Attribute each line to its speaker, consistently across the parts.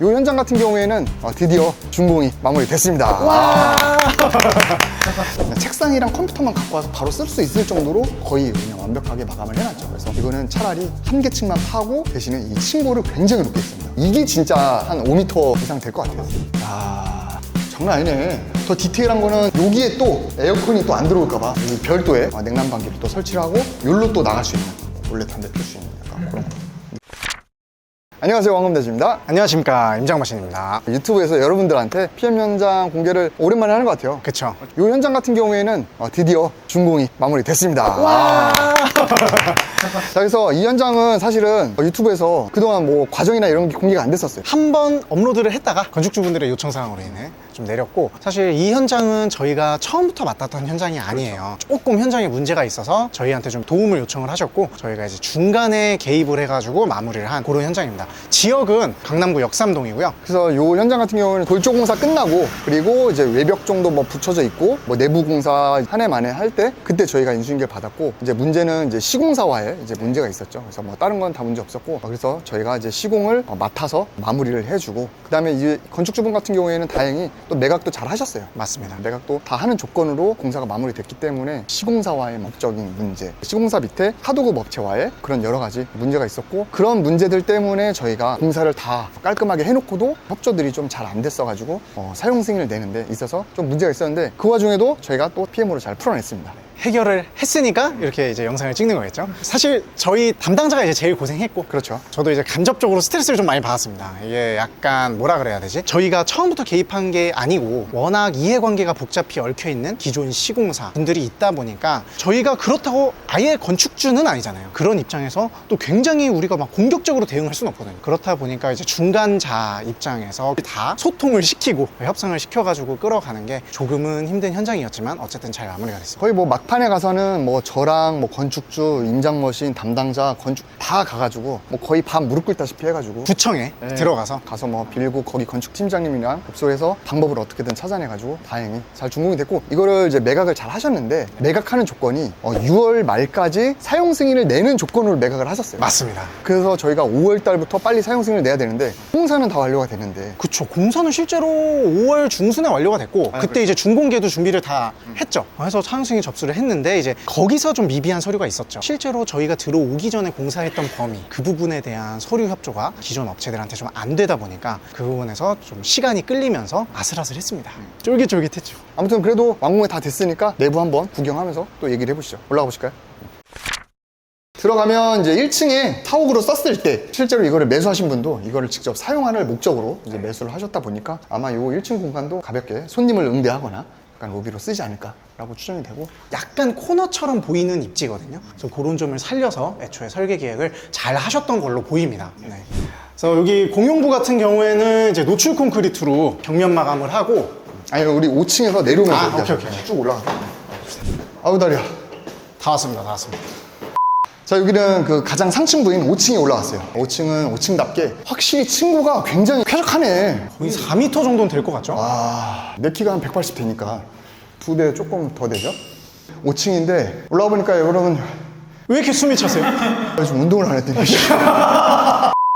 Speaker 1: 이 현장 같은 경우에는 드디어 준공이 마무리됐습니다.
Speaker 2: 와.
Speaker 1: 책상이랑 컴퓨터만 갖고 와서 바로 쓸 수 있을 정도로 거의 그냥 완벽하게 마감을 해놨죠. 그래서 이거는 차라리 한 개층만 파고 대신에 이 층고를 굉장히 높게 했습니다. 이게 진짜 한 5m 이상 될 것 같아요. 야, 장난 아니네. 더 디테일한 거는 여기에 또 에어컨이 또 안 들어올까봐 이 별도의 냉난방기를 또 설치를 하고 여기로 또 나갈 수 있는 원래 한 대 필 수 있는 약간 그런 거. 안녕하세요, 왕검대주입니다.
Speaker 2: 안녕하십니까, 임장머신입니다.
Speaker 1: 유튜브에서 여러분들한테 PM 현장 공개를 오랜만에 하는 것 같아요.
Speaker 2: 그쵸.
Speaker 1: 이 현장 같은 경우에는 드디어 준공이 마무리됐습니다.
Speaker 2: 와.
Speaker 1: 자, 그래서 이 현장은 사실은 유튜브에서 그동안 뭐 과정이나 이런 게 공개가 안 됐었어요.
Speaker 2: 한 번 업로드를 했다가 건축주분들의 요청사항으로 인해 좀 내렸고, 사실 이 현장은 저희가 처음부터 맡았던 현장이 아니에요. 조금 현장에 문제가 있어서 저희한테 좀 도움을 요청을 하셨고, 저희가 이제 중간에 개입을 해가지고 마무리를 한 그런 현장입니다. 지역은 강남구 역삼동이고요.
Speaker 1: 그래서 이 현장 같은 경우는 돌조 공사 끝나고 그리고 이제 외벽 정도 뭐 붙여져 있고 뭐 내부 공사 한 해 만에 할 때 그때 저희가 인수인계를 받았고, 이제 문제는 이제 시공사와에 이제 문제가 있었죠. 그래서 뭐 다른 건 다 문제 없었고, 그래서 저희가 이제 시공을 맡아서 마무리를 해주고, 그 다음에 이 건축주분 같은 경우에는 다행히 또 매각도 잘 하셨어요.
Speaker 2: 맞습니다.
Speaker 1: 매각도 다 하는 조건으로 공사가 마무리됐기 때문에 시공사와의 법적인 문제, 시공사 밑에 하도급 업체와의 그런 여러 가지 문제가 있었고, 그런 문제들 때문에 저희가 공사를 다 깔끔하게 해놓고도 협조들이 좀 잘 안 됐어가지고 사용 승인을 내는데 있어서 좀 문제가 있었는데, 그 와중에도 저희가 또 PM으로 잘 풀어냈습니다.
Speaker 2: 해결을 했으니까 이렇게 이제 영상을 찍는 거겠죠. 사실 저희 담당자가 이제 제일 고생했고,
Speaker 1: 그렇죠.
Speaker 2: 저도 이제 간접적으로 스트레스를 좀 많이 받았습니다. 이게 약간 뭐라 그래야 되지? 저희가 처음부터 개입한 게 아니고 워낙 이해관계가 복잡히 얽혀있는 기존 시공사 분들이 있다 보니까, 저희가 그렇다고 아예 건축주는 아니잖아요. 그런 입장에서 또 굉장히 우리가 막 공격적으로 대응할 수는 없거든요. 그렇다 보니까 이제 중간자 입장에서 다 소통을 시키고 협상을 시켜가지고 끌어가는 게 조금은 힘든 현장이었지만 어쨌든 잘 마무리가 됐습니다.
Speaker 1: 거의 뭐 막판에 가서는 뭐 저랑 뭐 건축주, 임장머신, 담당자, 건축 다 가가지고 뭐 거의 밥 무릎 꿇다시피 해가지고
Speaker 2: 구청에 들어가서
Speaker 1: 가서 뭐 빌고 거기 건축팀장님이랑 접수해서 방법을 어떻게든 찾아내가지고 다행히 잘 준공이 됐고, 이거를 이제 매각을 잘 하셨는데, 매각하는 조건이 6월 말까지 사용 승인을 내는 조건으로 매각을 하셨어요.
Speaker 2: 맞습니다.
Speaker 1: 그래서 저희가 5월 달부터 빨리 사용 승인을 내야 되는데 공사는 다 완료가 됐는데,
Speaker 2: 그쵸. 공사는 실제로 5월 중순에 완료가 됐고, 그때 이제 준공계도 준비를 다 했죠. 그래서 사용승인 접수를 했는데, 이제 거기서 좀 미비한 서류가 있었죠. 실제로 저희가 들어오기 전에 공사했던 범위, 그 부분에 대한 서류 협조가 기존 업체들한테 좀 안 되다 보니까 그 부분에서 좀 시간이 끌리면서 아슬아슬했습니다. 쫄깃쫄깃했죠.
Speaker 1: 아무튼 그래도 완공이 다 됐으니까 내부 한번 구경하면서 또 얘기를 해보시죠. 올라가 보실까요? 들어가면 이제 1층에 타옥으로 썼을 때 실제로 이거를 매수하신 분도 이거를 직접 사용할 목적으로 이제 매수를 하셨다 보니까 아마 이 1층 공간도 가볍게 손님을 응대하거나 약간 로비로 쓰지 않을까라고 추정이 되고,
Speaker 2: 약간 코너처럼 보이는 입지거든요. 그래서 그런 점을 살려서 애초에 설계 계획을 잘 하셨던 걸로 보입니다. 네. 그래서 여기 공용부 같은 경우에는 이제 노출 콘크리트로 벽면 마감을 하고,
Speaker 1: 아니 우리 5층에서 내려오면서
Speaker 2: 오케이.
Speaker 1: 쭉 올라가서. 아우 다리야.
Speaker 2: 다 왔습니다.
Speaker 1: 자, 여기는 그 가장 상층부인 5층에 올라왔어요. 5층은 5층답게 확실히 층고가 굉장히 쾌적하네.
Speaker 2: 거의 4m 정도는 될 것 같죠?
Speaker 1: 내 키가 한 180 되니까 2배 조금 더 되죠? 5층인데 올라와 보니까 여러분,
Speaker 2: 왜 이렇게 숨이 차세요?
Speaker 1: 좀 운동을 안 했더니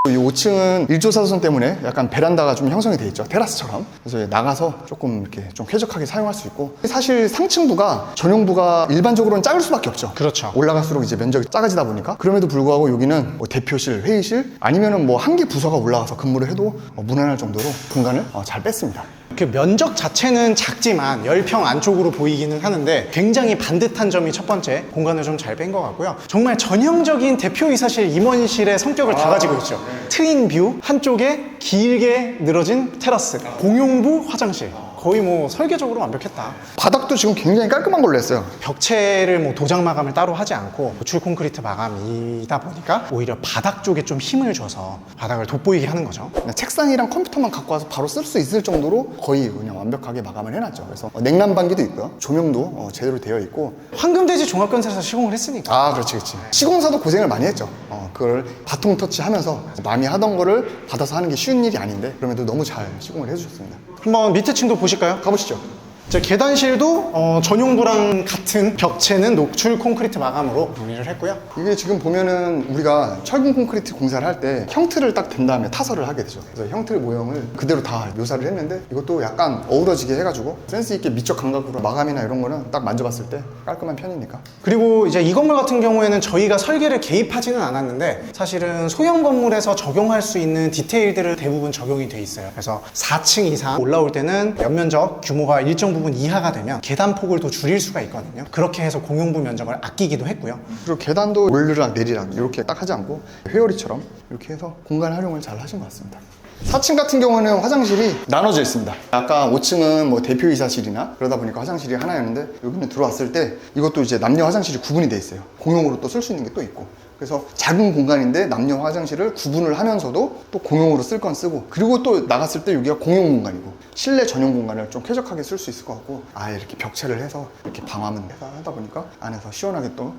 Speaker 1: 이 5층은 일조사선 때문에 약간 베란다가 좀 형성이 돼 있죠. 테라스처럼. 그래서 나가서 조금 이렇게 좀 쾌적하게 사용할 수 있고, 사실 상층부가 전용부가 일반적으로는 작을 수밖에 없죠.
Speaker 2: 그렇죠.
Speaker 1: 올라갈수록 이제 면적이 작아지다 보니까. 그럼에도 불구하고 여기는 뭐 대표실, 회의실 아니면은 뭐 한 개 부서가 올라가서 근무를 해도 무난할 정도로 공간을 잘 뺐습니다.
Speaker 2: 그 면적 자체는 작지만 10평 안쪽으로 보이기는 하는데, 굉장히 반듯한 점이 첫 번째, 공간을 좀 잘 뺀 것 같고요. 정말 전형적인 대표이사실 임원실의 성격을 다 가지고 있죠. 트윈 뷰, 한쪽에 길게 늘어진 테라스, 공용부 화장실. 거의 뭐 설계적으로 완벽했다.
Speaker 1: 바닥도 지금 굉장히 깔끔한 걸로 했어요.
Speaker 2: 벽체를 뭐 도장 마감을 따로 하지 않고 노출 콘크리트 마감이다 보니까 오히려 바닥 쪽에 좀 힘을 줘서 바닥을 돋보이게 하는 거죠.
Speaker 1: 그냥 책상이랑 컴퓨터만 갖고 와서 바로 쓸 수 있을 정도로 거의 그냥 완벽하게 마감을 해놨죠. 그래서 냉난방기도 있고요. 조명도 제대로 되어 있고.
Speaker 2: 황금돼지 종합건설에서 시공을 했으니까.
Speaker 1: 그렇지. 시공사도 고생을 많이 했죠. 그걸 바통 터치하면서 남이 하던 거를 받아서 하는 게 쉬운 일이 아닌데, 그럼에도 너무 잘 시공을 해주셨습니다.
Speaker 2: 한번 밑에 층도 보실까요?
Speaker 1: 가보시죠.
Speaker 2: 이제 계단실도 전용부랑 같은 벽체는 녹출 콘크리트 마감으로 정리를 했고요.
Speaker 1: 이게 지금 보면은 우리가 철근 콘크리트 공사를 할 때 형틀을 딱 댄 다음에 타설을 하게 되죠. 그래서 형틀 모형을 그대로 다 묘사를 했는데 이것도 약간 어우러지게 해가지고 센스 있게 미적 감각으로 마감이나 이런 거는 딱 만져봤을 때 깔끔한 편이니까.
Speaker 2: 그리고 이제 이 건물 같은 경우에는 저희가 설계를 개입하지는 않았는데 사실은 소형 건물에서 적용할 수 있는 디테일들을 대부분 적용이 돼 있어요. 그래서 4층 이상 올라올 때는 연면적 규모가 일정 부분 이하가 되면 계단폭을 더 줄일 수가 있거든요. 그렇게 해서 공용부 면적을 아끼기도 했고요.
Speaker 1: 그리고 계단도 올르락 내리락 이렇게 딱 하지 않고 회오리처럼 이렇게 해서 공간 활용을 잘 하신 것 같습니다. 4층 같은 경우는 화장실이 나눠져 있습니다. 아까 5층은 뭐 대표이사실이나 그러다 보니까 화장실이 하나였는데 여기는 들어왔을 때 이것도 이제 남녀 화장실이 구분이 돼 있어요. 공용으로 또 쓸 수 있는 게 또 있고. 그래서 작은 공간인데 남녀 화장실을 구분을 하면서도 또 공용으로 쓸 건 쓰고, 그리고 또 나갔을 때 여기가 공용 공간이고 실내 전용 공간을 좀 쾌적하게 쓸 수 있을 것 같고, 아예 이렇게 벽체를 해서 이렇게 방화문 하다 보니까 안에서 시원하게 또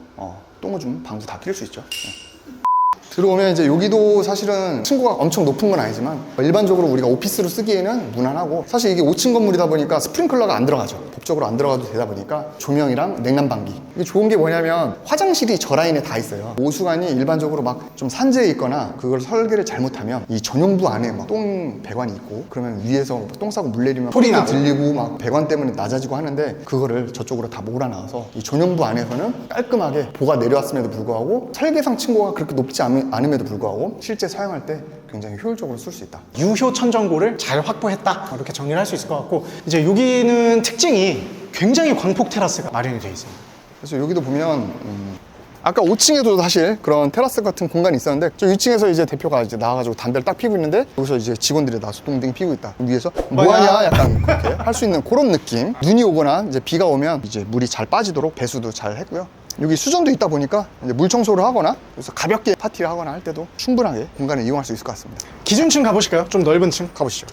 Speaker 1: 똥오줌 방구 다 필 수 있죠. 들어오면 이제 여기도 사실은 층고가 엄청 높은 건 아니지만 일반적으로 우리가 오피스로 쓰기에는 무난하고, 사실 이게 5층 건물이다 보니까 스프링클러가 안 들어가죠. 법적으로 안 들어가도 되다 보니까 조명이랑 냉난방기, 이게 좋은 게 뭐냐면 화장실이 저 라인에 다 있어요. 오수관이 일반적으로 막 좀 산재에 있거나 그걸 설계를 잘못하면 이 전용부 안에 막 똥 배관이 있고 그러면 위에서 똥 싸고 물 내리면
Speaker 2: 소리
Speaker 1: 소리가
Speaker 2: 나고
Speaker 1: 들리고 막 배관 때문에 낮아지고 하는데, 그거를 저쪽으로 다 몰아놔서 이 전용부 안에서는 깔끔하게 보가 내려왔음에도 불구하고 설계상 층고가 그렇게 높지 않음에도 불구하고 실제 사용할 때 굉장히 효율적으로 쓸 수 있다.
Speaker 2: 유효 천정고를 잘 확보했다, 이렇게 정리를 할 수 있을 것 같고, 이제 여기는 특징이 굉장히 광폭 테라스가 마련이 되어 있습니다.
Speaker 1: 그래서 여기도 보면 아까 5층에도 사실 그런 테라스 같은 공간이 있었는데, 저 2층에서 이제 대표가 이제 나와가지고 담배를 딱 피고 있는데 여기서 이제 직원들이 나와서 똥댕이 피고 있다. 위에서 뭐하냐 약간 그렇게 할 수 있는 그런 느낌. 눈이 오거나 이제 비가 오면 이제 물이 잘 빠지도록 배수도 잘 했고요. 여기 수전도 있다 보니까 이제 물 청소를 하거나 그래서 가볍게 파티를 하거나 할 때도 충분하게 공간을 이용할 수 있을 것 같습니다.
Speaker 2: 기준층 가보실까요? 좀 넓은 층
Speaker 1: 가보시죠.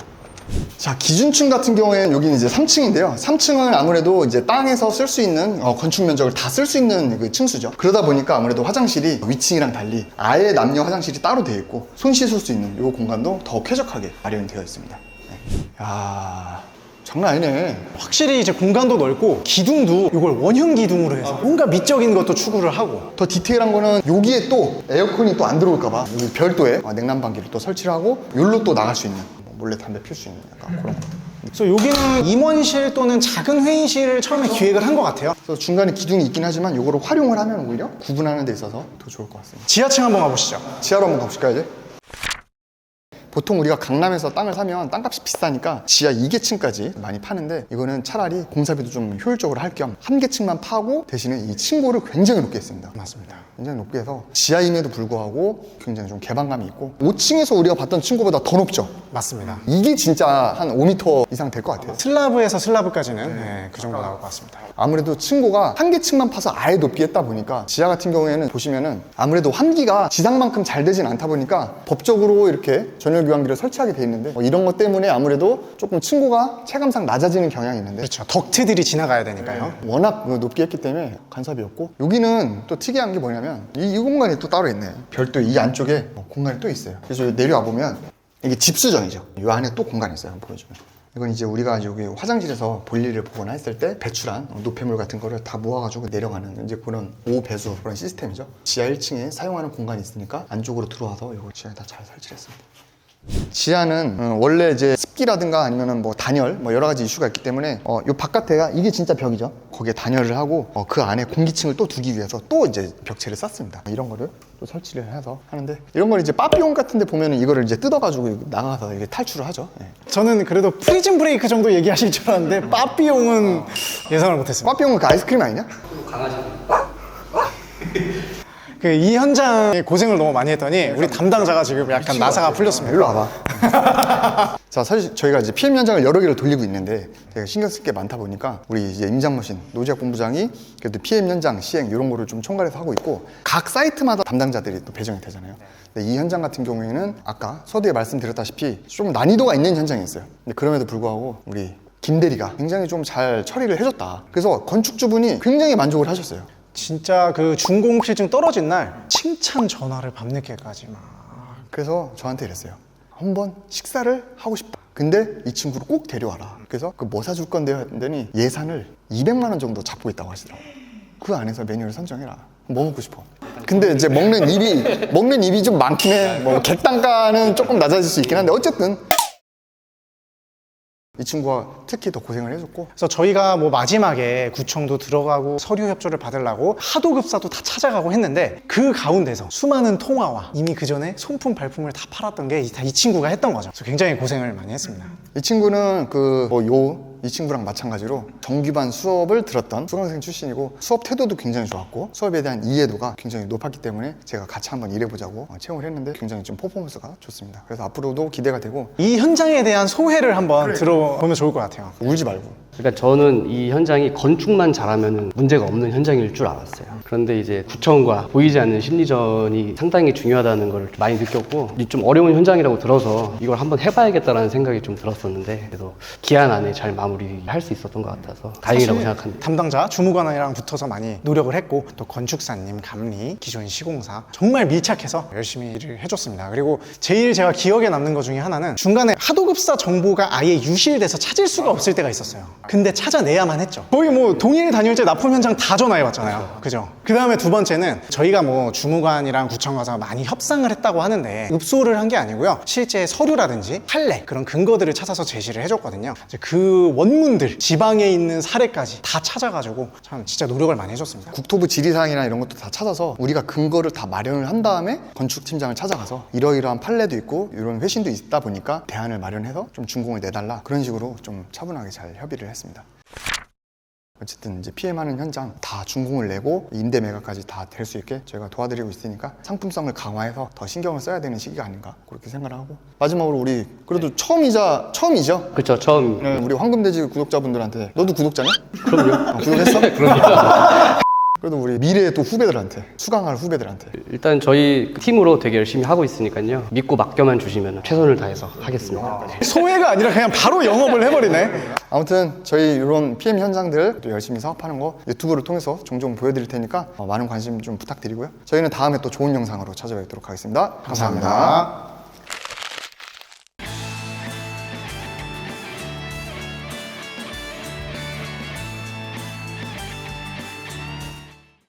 Speaker 1: 자, 기준층 같은 경우에는 여기는 이제 3층인데요. 3층은 아무래도 이제 땅에서 쓸 수 있는 건축 면적을 다 쓸 수 있는 그 층수죠. 그러다 보니까 아무래도 화장실이 위층이랑 달리 아예 남녀 화장실이 따로 되어 있고 손 씻을 수 있는 이 공간도 더 쾌적하게 마련이 되어 있습니다. 네. 야, 장난 아니네.
Speaker 2: 확실히 이제 공간도 넓고 기둥도 이걸 원형 기둥으로 해서 뭔가 미적인 것도 추구를 하고,
Speaker 1: 더 디테일한 거는 여기에 또 에어컨이 또 안 들어올까봐 여기 별도의 냉난방기를 또 설치를 하고 여기로 또 나갈 수 있는, 몰래 담배 필 수 있는 약간 그런 거.
Speaker 2: 그래서 여기는 임원실 또는 작은 회의실을 처음에 기획을 한 것 같아요.
Speaker 1: 그래서 중간에 기둥이 있긴 하지만 이거를 활용을 하면 오히려 구분하는 데 있어서 더 좋을 것 같습니다.
Speaker 2: 지하층 한번 가보시죠.
Speaker 1: 지하로 한번 가보실까요 이제? 보통 우리가 강남에서 땅을 사면 땅값이 비싸니까 지하 2계층까지 많이 파는데, 이거는 차라리 공사비도 좀 효율적으로 할 겸 한 계층만 파고 대신에 이 층고를 굉장히 높게 했습니다.
Speaker 2: 맞습니다.
Speaker 1: 굉장히 높게 해서 지하임에도 불구하고 굉장히 좀 개방감이 있고, 5층에서 우리가 봤던 층고보다 더 높죠.
Speaker 2: 맞습니다.
Speaker 1: 이게 진짜 한 5m 이상 될 것 같아요.
Speaker 2: 슬라브에서 슬라브까지는 그 정도 나올 것 같습니다.
Speaker 1: 아무래도 층고가 한 계층만 파서 아예 높게 했다 보니까 지하 같은 경우에는 보시면은 아무래도 환기가 지상만큼 잘 되진 않다 보니까 법적으로 이렇게 전열 교환기를 설치하게 돼 있는데, 이런 것 때문에 아무래도 조금 층고가 체감상 낮아지는 경향이 있는데,
Speaker 2: 그렇죠. 덕트들이 지나가야 되니까요.
Speaker 1: 워낙 높게 했기 때문에 간섭이 없고, 여기는 또 특이한 게 뭐냐면 이 공간이 또 따로 있네. 별도 이 안쪽에 공간이 또 있어요. 그래서 내려와 보면 이게 집수정이죠. 이 안에 또 공간이 있어요. 한번 보여주면. 이건 이제 우리가 여기 화장실에서 볼일을 보거나 했을 때 배출한 노폐물 같은 거를 다 모아가지고 내려가는 이제 그런 5배수 그런 시스템이죠. 지하 1층에 사용하는 공간이 있으니까 안쪽으로 들어와서 이거 지하에 다 잘 설치했습니다. 지하는 원래 이제 습기라든가 아니면은 뭐 단열 뭐 여러 가지 이슈가 있기 때문에 요 바깥에가 이게 진짜 벽이죠. 거기에 단열을 하고 그 안에 공기층을 또 두기 위해서 또 이제 벽체를 쌌습니다. 이런 거를 또 설치를 해서 하는데, 이런 걸 이제 빠삐용 같은 데 보면은 이거를 이제 뜯어가지고 나가서 이게 탈출을 하죠. 예.
Speaker 2: 저는 그래도 프리즌 브레이크 정도 얘기하실 줄 알았는데 빠삐용은 예상을 못했습니다.
Speaker 1: 빠삐용은 그 아이스크림 아니냐?
Speaker 2: 이 현장에 고생을 너무 많이 했더니 우리 담당자가 지금 약간 나사가 풀렸습니다.
Speaker 1: 일로 와봐. 자, 사실 저희가 이제 PM 현장을 여러 개를 돌리고 있는데 제가 신경 쓸 게 많다 보니까 우리 이제 임장머신 노지학 본부장이 그래도 PM 현장 시행 이런 거를 좀 총괄해서 하고 있고, 각 사이트마다 담당자들이 또 배정이 되잖아요. 근데 이 현장 같은 경우에는 아까 서두에 말씀드렸다시피 좀 난이도가 있는 현장이었어요. 근데 그럼에도 불구하고 우리 김 대리가 굉장히 좀 잘 처리를 해줬다. 그래서 건축주분이 굉장히 만족을 하셨어요.
Speaker 2: 진짜 그 준공실증 떨어진 날 칭찬 전화를 밤늦게까지 막.
Speaker 1: 그래서 저한테 이랬어요. 한번 식사를 하고 싶다. 근데 이 친구를 꼭 데려와라. 그래서 그 뭐 사줄 건데요 했더니 예산을 200만 원 정도 잡고 있다고 하시더라고요. 그 안에서 메뉴를 선정해라. 뭐 먹고 싶어? 근데 이제 먹는 입이 좀 많긴 해. 뭐 객단가는 조금 낮아질 수 있긴 한데 어쨌든 이 친구가 특히 더 고생을 해줬고,
Speaker 2: 그래서 저희가 뭐 마지막에 구청도 들어가고 서류 협조를 받으려고 하도급사도 다 찾아가고 했는데 그 가운데서 수많은 통화와 이미 그 전에 손품 발품을 다 팔았던 게 다 이 친구가 했던 거죠. 그래서 굉장히 고생을 많이 했습니다.
Speaker 1: 이 친구는 이 친구랑 마찬가지로 정규반 수업을 들었던 수강생 출신이고 수업 태도도 굉장히 좋았고 수업에 대한 이해도가 굉장히 높았기 때문에 제가 같이 한번 일해보자고 채용을 했는데 굉장히 좀 퍼포먼스가 좋습니다. 그래서 앞으로도 기대가 되고.
Speaker 2: 이 현장에 대한 소회를 한번 들어보면 좋을 것 같아요.
Speaker 1: 울지 말고.
Speaker 3: 그러니까 저는 이 현장이 건축만 잘하면 문제가 없는 현장일 줄 알았어요. 그런데 이제 구청과 보이지 않는 심리전이 상당히 중요하다는 걸 많이 느꼈고 좀 어려운 현장이라고 들어서 이걸 한번 해봐야겠다라는 생각이 좀 들었었는데 그래도 기한 안에 잘 마무리할 수 있었던 것 같아서 다행이라고 생각합니다.
Speaker 2: 담당자 주무관이랑 붙어서 많이 노력을 했고 또 건축사님, 감리, 기존 시공사 정말 밀착해서 열심히 일을 해줬습니다. 그리고 제일 제가 기억에 남는 것 중에 하나는 중간에 하도급사 정보가 아예 유실돼서 찾을 수가 없을 때가 있었어요. 근데 찾아내야만 했죠. 거의 뭐 동일 단일제 납품 현장 다 전화해봤잖아요. 그죠? 그 다음에 두 번째는 저희가 뭐 주무관이랑 구청 가서 많이 협상을 했다고 하는데 읍소를 한 게 아니고요. 실제 서류라든지 판례 그런 근거들을 찾아서 제시를 해줬거든요. 이제 그 원문들 지방에 있는 사례까지 다 찾아가지고 참 진짜 노력을 많이 해줬습니다.
Speaker 1: 국토부 질의사항이나 이런 것도 다 찾아서 우리가 근거를 다 마련을 한 다음에 건축팀장을 찾아가서 이러이러한 판례도 있고 이런 회신도 있다 보니까 대안을 마련해서 좀 준공을 내달라 그런 식으로 좀 차분하게 잘 협의를 했습니다. 어쨌든 이제 PM하는 현장 다 준공을 내고 임대 매각까지 다 될 수 있게 저희가 도와드리고 있으니까 상품성을 강화해서 더 신경을 써야 되는 시기가 아닌가 그렇게 생각을 하고, 마지막으로 우리 그래도 처음이죠?
Speaker 3: 그렇죠. 처음.
Speaker 1: 네, 우리 황금돼지 구독자분들한테, 너도 구독자냐?
Speaker 3: 그럼요.
Speaker 1: 구독했어?
Speaker 3: 그럼요.
Speaker 1: 그래도 우리 미래의 또 후배들한테, 수강할 후배들한테
Speaker 3: 일단 저희 팀으로 되게 열심히 하고 있으니까요. 믿고 맡겨만 주시면 최선을 다해서 하겠습니다.
Speaker 2: 소회가 아니라 그냥 바로 영업을 해버리네.
Speaker 1: 아무튼 저희 이런 PM 현장들 또 열심히 사업하는 거 유튜브를 통해서 종종 보여드릴 테니까 많은 관심 좀 부탁드리고요. 저희는 다음에 또 좋은 영상으로 찾아뵙도록 하겠습니다. 감사합니다.